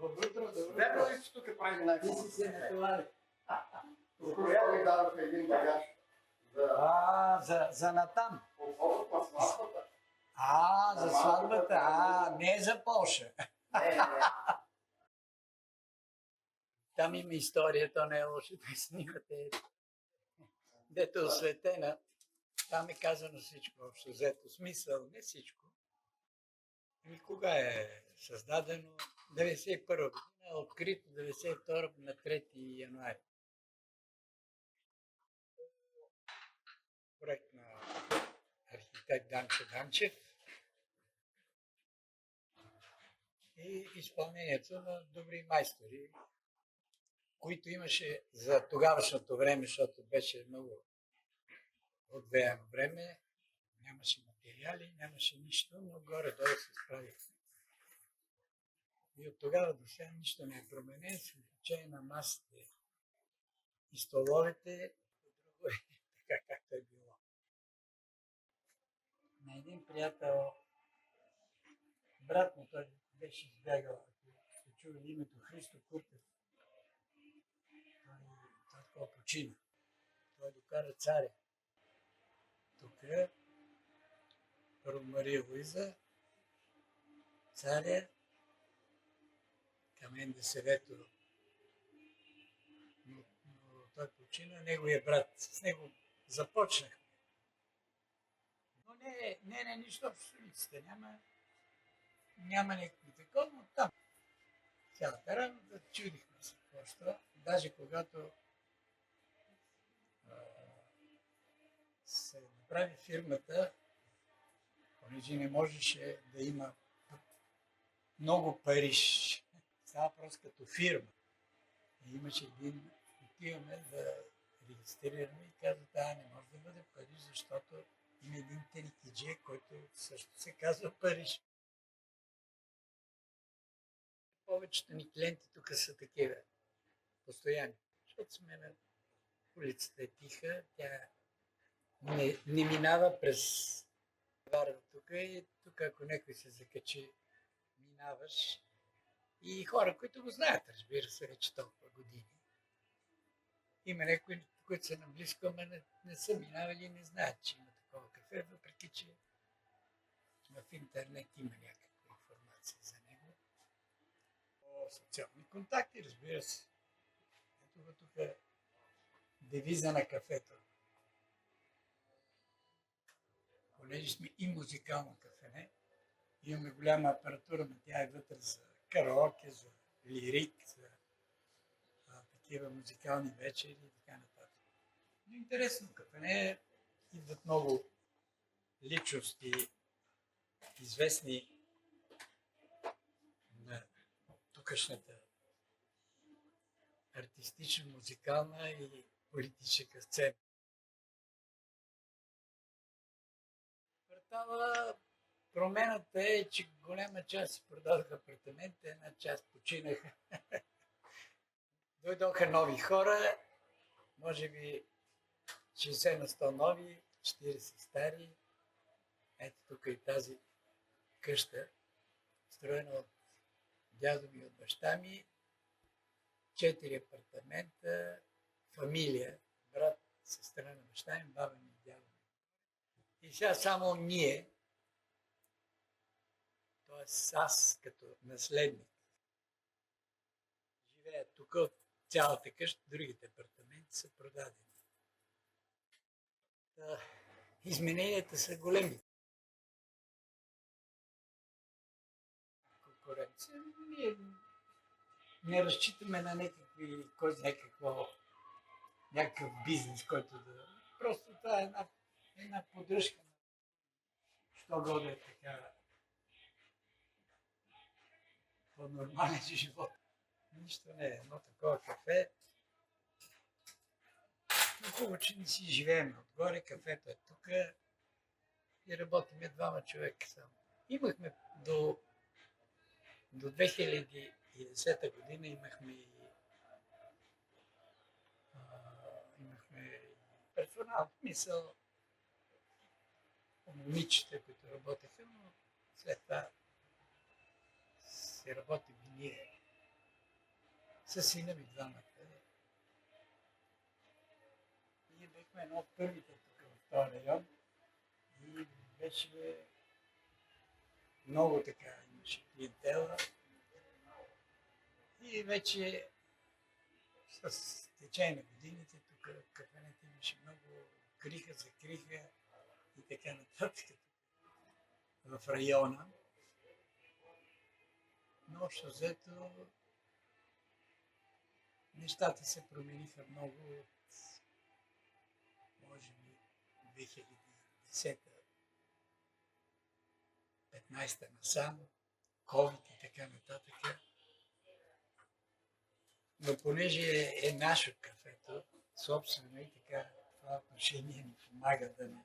Верно ли, че тук прави най-хубаво? Ти си се натовари. Току-що ми дадоха един багаж. За Натан. По повод на сватбата. За сватбата. Не е за Полша. Не. Там има история, то не е лошо да снимате. Дето е осветена. Там е казано всичко, общо взето. Смисъл, не всичко. И кога е създадено? 91 година, открито 92 на 3 януари. Проект на архитект Данчо Данчев и изпълнението на добри майстори, които имаше за тогавашното време, защото беше много отвеяно време, нямаше материали, нямаше нищо, но горе-долу се справихме. И от тогава до сега нищо не е променено, с изключение на масите и столовете, друго е така както е било. На един приятел, брат му, той беше избягал, ако сте чули името Христо Куртев, той такова почина. Той докара царя. Тук е първо Мария Луиза, царя, Камен Десевето, но той почина, неговия брат, с него започнахме. Но не нищо общо с улиците, няма никакви такова, но там. Цялата работа, чудихме се какво. Даже когато се направи фирмата, понеже не можеше да има много Париж. Става въпрос като фирма. И имаше един, отиваме да регистрираме и казва, не може да бъде Париж, защото има един терикиджия, който също се казва Париж. Повечето ни клиенти тук са такива, постоянни, защото сме на улицата е тиха, тя не минава през варда тук и тук ако някой се закачи, минаваш. И хора, които го знаят, разбира се, вече толкова години. Има някои, които са наблизко, ама не са минавали и не знаят, че има такова кафе, въпреки че в интернет има някаква информация за него. Социални контакти, разбира се. Ето го тук е девиза на кафето. Понеже сме и музикално кафене, имаме голяма апаратура, но тя е вътре за караоке, за лирик, за такива музикални вечери и така нататък. Но интересно кафене, идват много личности, известни на тукашната артистична, музикална и политическа сцена. Квартала промената е, че голяма част си продадоха апартамента, една част починаха. Дойдоха нови хора, може би 60 на 100 нови, 40 стари. Ето тук и тази къща, строена от дядо ми и от баща ми. 4 апартамента, фамилия, брат, сестра на баща ми, баба ми и дядо ми. И сега само ние, т.е. аз като наследник, живея тук от цялата къща, другите апартаменти са продадени. Измененията са големи. Конкуренция. Ние не разчитаме на някакъв бизнес, който да... Просто това е една поддръжка. Що годе е така по-нормален живот. Нищо не е. Едно такова кафе. Но хубаво, че не си живеем отгоре. Кафето е тук и работиме 2 човека само. Имахме до 2010 година имахме персонал, мисъл, момичета, които работеха, но след това се работим и ние. С сина ми двамата. Ние бехме едно от първите тук в този район и беше много така, имаше клиентела. И вече с течение на годините тук кафенето имаше много криха, закриха и така нататък в района. Но общо взето нещата се промениха много от, може би, 2010-15 насам, COVID и така нататък. Но понеже е наше кафето, собствено и така, това отношение ни помага да не